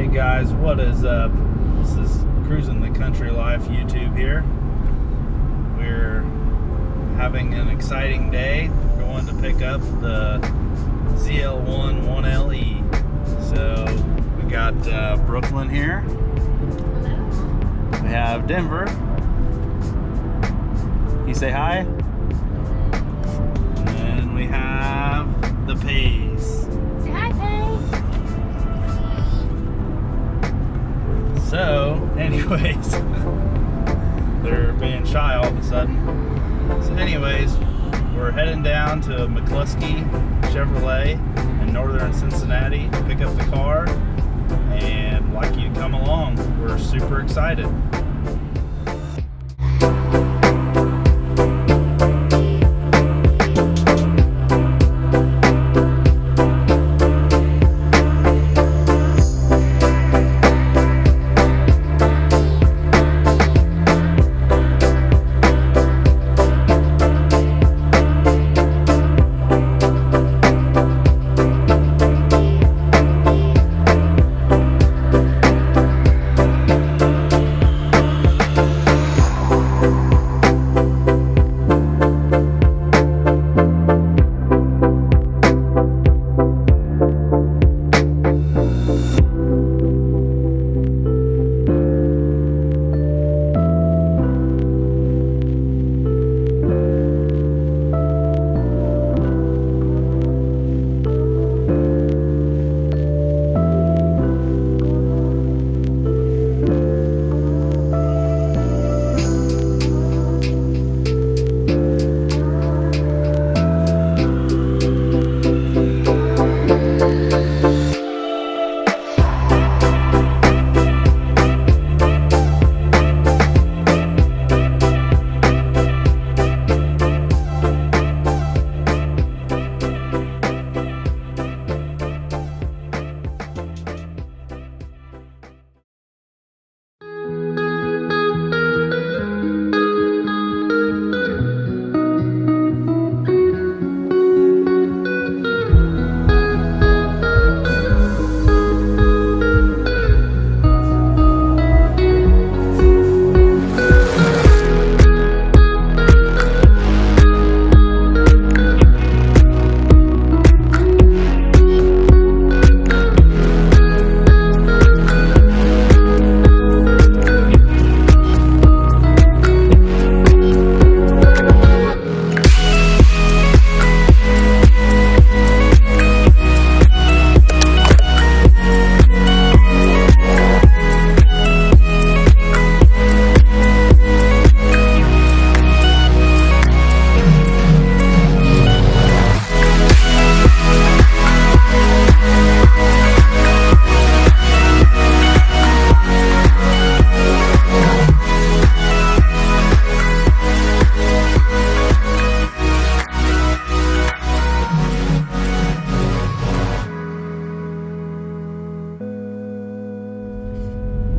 Hey guys, what is up? This is Cruising the Country Life YouTube here. We're having an exciting day. We're going to pick up the ZL1 1LE. So we got Brooklyn here. We have Denver. Can you say hi? And then we have the Pace. Say hi, Pace. So, anyways, they're being shy all of a sudden. So anyways, we're heading down to McCluskey Chevrolet in northern Cincinnati to pick up the car, and like you to come along. We're super excited.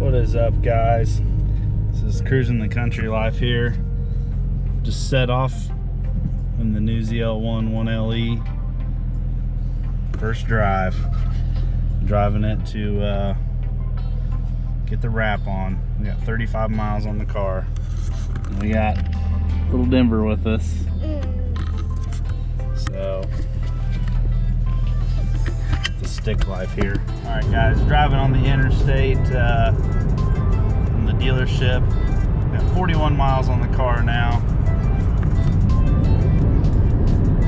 What is up, guys? This is Cruising the Country Life here. Just set off in the new ZL1 1LE. First drive. Driving it to get the wrap on. We got 35 miles on the car. And we got little Denver with us. So, the stick life here. Alright guys, driving on the interstate from the dealership. Got 41 miles on the car now.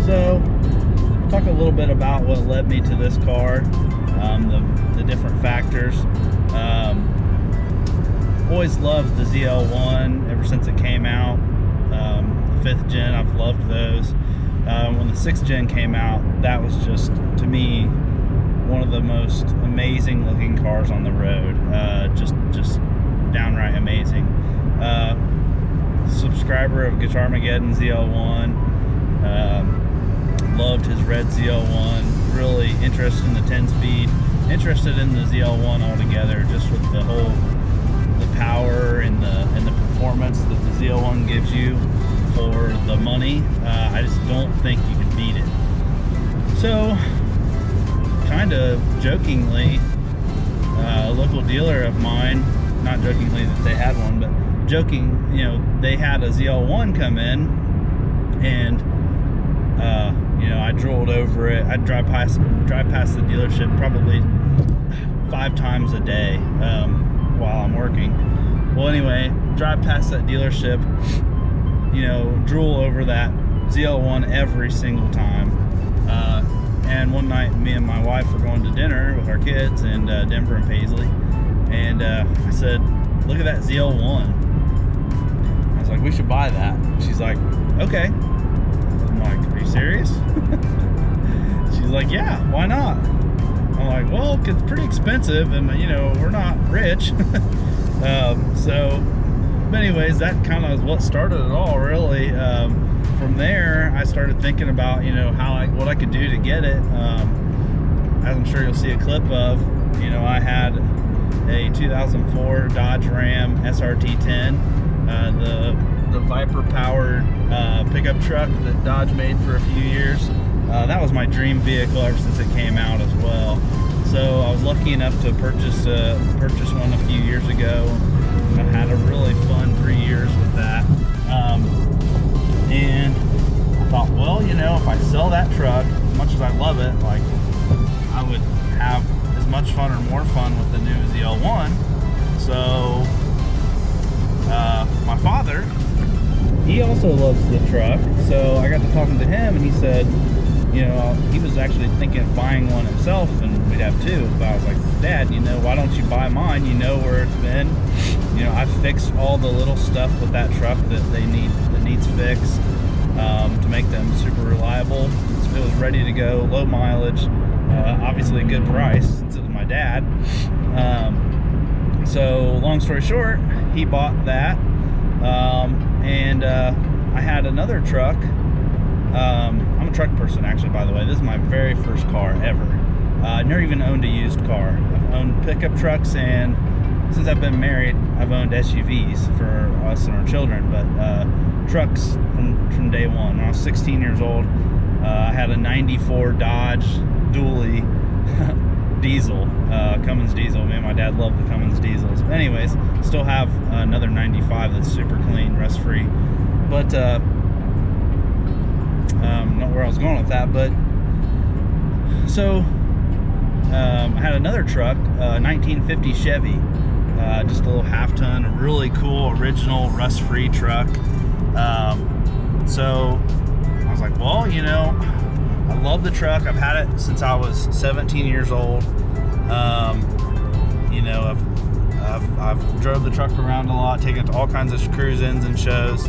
So, talk a little bit about what led me to this car, the different factors. Always loved the ZL1 ever since it came out. The 5th gen, I've loved those. When the 6th gen came out, that was just, to me, one of the most amazing looking cars on the road. Just downright amazing. Subscriber of Guitarmageddon ZL1. Loved his red ZL1. Really interested in the 10-speed. Interested in the ZL1 altogether, just with the power and the performance that the ZL1 gives you for the money. I just don't think you can beat it. So, kind of jokingly, a local dealer of mine, not jokingly that they had one, but joking, you know, they had a ZL1 come in, and you know, I drooled over it. I'd drive past the dealership probably 5 times a day while I'm working. Well, anyway, drive past that dealership, you know, drool over that ZL1 every single time. And one night, me and my wife were going to dinner with our kids in Denver and Paisley, and I said, "Look at that ZL1." I was like, "We should buy that." She's like, "Okay." I'm like, "Are you serious?" She's like, "Yeah, why not?" I'm like, "Well, it's pretty expensive, and you know, we're not rich." But anyways, that kind of is what started it all, really. From there, I started thinking about, you know, what I could do to get it. As I'm sure you'll see a clip of, you know, I had a 2004 Dodge Ram SRT10, the Viper-powered pickup truck that Dodge made for a few years. That was my dream vehicle ever since it came out as well. So I was lucky enough to purchase one a few years ago. I had a really fun 3 years with that. And I thought, well, you know, if I sell that truck, as much as I love it, like, I would have as much fun or more fun with the new ZL1. So my father, he also loves the truck, so I got to talking to him, and he said, you know, he was actually thinking of buying one himself, and we'd have two. But I was like, "Dad, you know, why don't you buy mine? You know where it's been. You know, I've fixed all the little stuff with that truck that needs fixed to make them super reliable. It was ready to go, low mileage, obviously a good price since it was my dad." So long story short, he bought that, and I had another truck. I'm a truck person, actually, by the way. This is my very first car ever. I never even owned a used car. I've owned pickup trucks, and since I've been married, I've owned SUVs for us and our children, but trucks from day one. When I was 16 years old, I had a 94 Dodge dually diesel, Cummins diesel. Me and my dad loved the Cummins diesels. But anyways, still have another 95 that's super clean, rust-free. But not where I was going with that, but so I had another truck, 1950 Chevy, just a little half-ton, a really cool original rust-free truck. So I was like, well, you know, I love the truck. I've had it since I was 17 years old. You know, I've drove the truck around a lot, taken it to all kinds of cruise-ins and shows.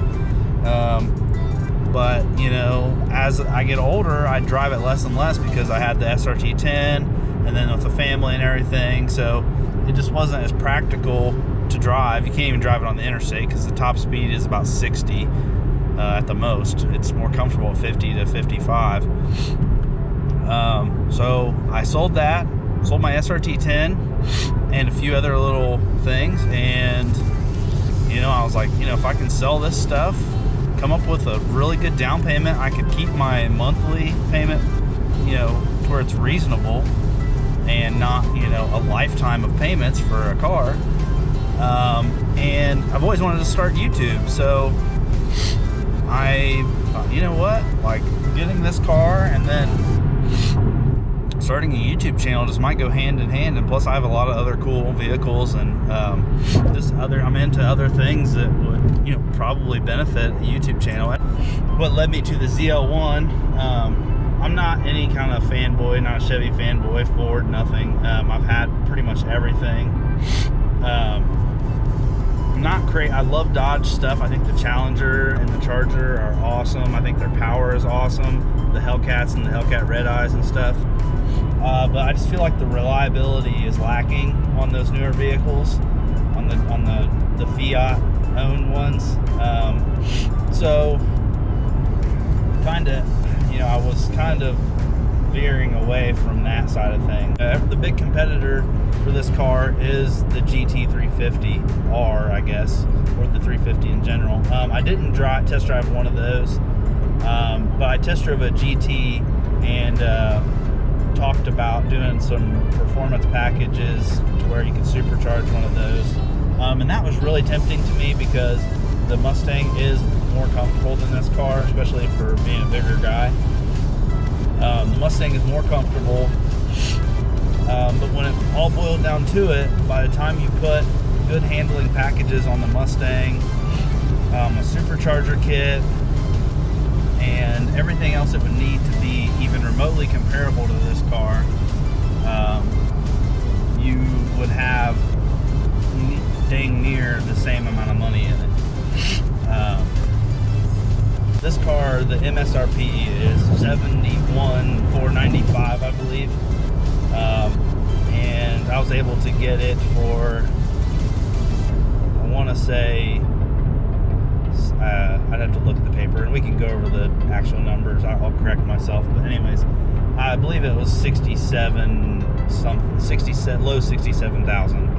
But, you know, as I get older, I drive it less and less because I had the SRT10 and then with the family and everything. So it just wasn't as practical to drive. You can't even drive it on the interstate because the top speed is about 60 at the most. It's more comfortable at 50 to 55. So I sold that, sold my SRT10 and a few other little things. And, you know, I was like, you know, if I can sell this stuff, come up with a really good down payment, I could keep my monthly payment, you know, to where it's reasonable and not, you know, a lifetime of payments for a car. And I've always wanted to start YouTube, so I thought, you know what, like, getting this car and then starting a YouTube channel just might go hand in hand. And plus I have a lot of other cool vehicles, and I'm into other things that would, you know, probably benefit a YouTube channel. What led me to the ZL1, I'm not any kind of fanboy, not a Chevy fanboy, Ford, nothing. I've had pretty much everything. I love Dodge stuff. I think the Challenger and the Charger are awesome. I think their power is awesome. The Hellcats and the Hellcat Red Eyes and stuff. But I just feel like the reliability is lacking on those newer vehicles, on the Fiat owned ones. So kind of, you know, I was kind of veering away from that side of things. The big competitor for this car is the GT350R, I guess, or the 350 in general. I didn't test drive one of those, but I test drove a GT and talked about doing some performance packages to where you could supercharge one of those. And that was really tempting to me because the Mustang is more comfortable than this car, especially for being a bigger guy. The Mustang is more comfortable, but when it all boiled down to it, by the time you put good handling packages on the Mustang, a supercharger kit, and everything else it would need to be even remotely comparable to this car, you would have dang near the same amount of money in it. This car, the MSRP is $71,495, I believe, and I was able to get it for, I want to say, I'd have to look at the paper, and we can go over the actual numbers. I'll correct myself, but anyways, I believe it was 67 something, 67, low 67,000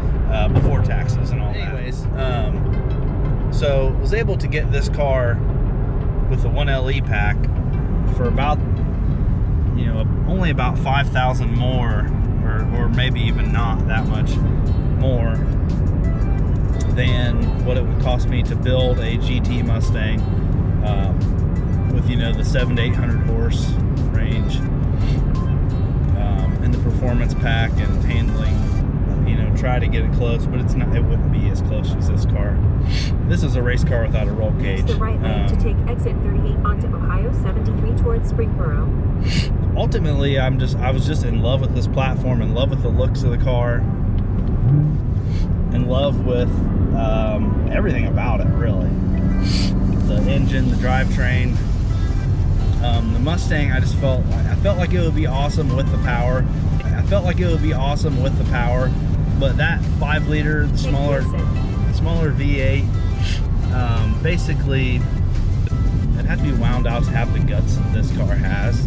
before taxes and all. Anyways, so was able to get this car with the 1LE pack for about, you know, only about 5,000 more, or maybe even not that much more than what it would cost me to build a GT Mustang with, you know, the 700 to 800 horse range, and the performance pack and handling. You know, try to get it close, but it's not. It wouldn't be as close as this car. This is a race car without a roll cage. Use the right lane to take exit 38 onto Ohio 73 towards Springboro. Ultimately, I was just in love with this platform, in love with the looks of the car, in love with everything about it, really. The engine, the drivetrain, the Mustang. I felt like it would be awesome with the power. I felt like it would be awesome with the power, but that 5-liter, smaller V8, basically, it had to be wound out to have the guts that this car has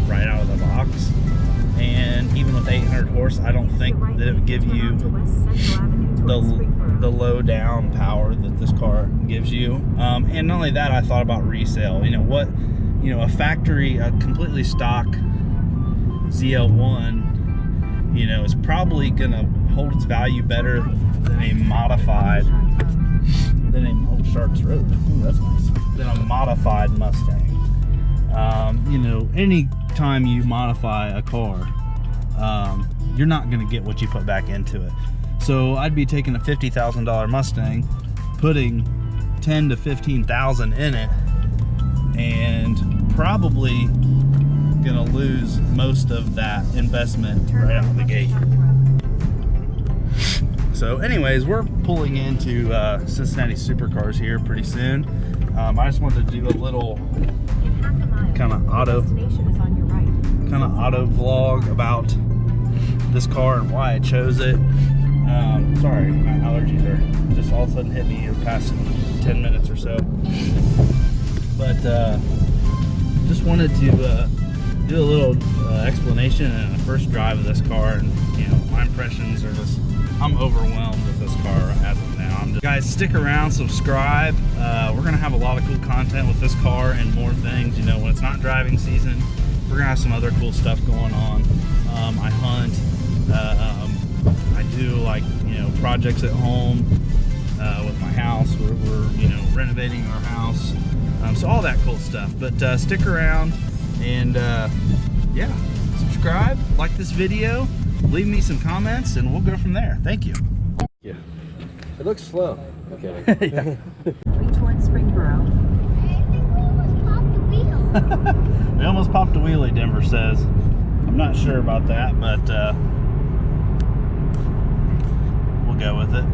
right out of the box. And even with 800 horse, I don't think that it would give you the low down power that this car gives you. And not only that, I thought about resale. You know, a factory, a completely stock ZL1, you know, is probably gonna hold its value better than a modified, Sharks Road. Ooh, that's nice. Than a modified Mustang. You know, any time you modify a car, you're not gonna get what you put back into it. So I'd be taking a $50,000 Mustang, putting 10 to 15,000 in it, and probably gonna lose most of that investment right out of the gate. So anyways, we're pulling into Cincinnati Supercars here pretty soon. I just wanted to do a little kind of auto vlog about this car and why I chose it. Sorry, my allergies are just all of a sudden hit me in the past 10 minutes or so. But just wanted to do a little explanation and a first drive of this car, and you know, my impressions are just, I'm overwhelmed with this car as of now. Guys, stick around, subscribe. We're gonna have a lot of cool content with this car and more things. You know, when it's not driving season, we're gonna have some other cool stuff going on. I hunt. I do, like, you know, projects at home with my house. We're you know, renovating our house. So all that cool stuff. But stick around and yeah, subscribe, like this video, leave me some comments, and we'll go from there. Thank you. Yeah. It looks slow. Okay. Yeah. 3 towards Springboro. We almost popped a wheelie, Denver says. I'm not sure about that, but we'll go with it.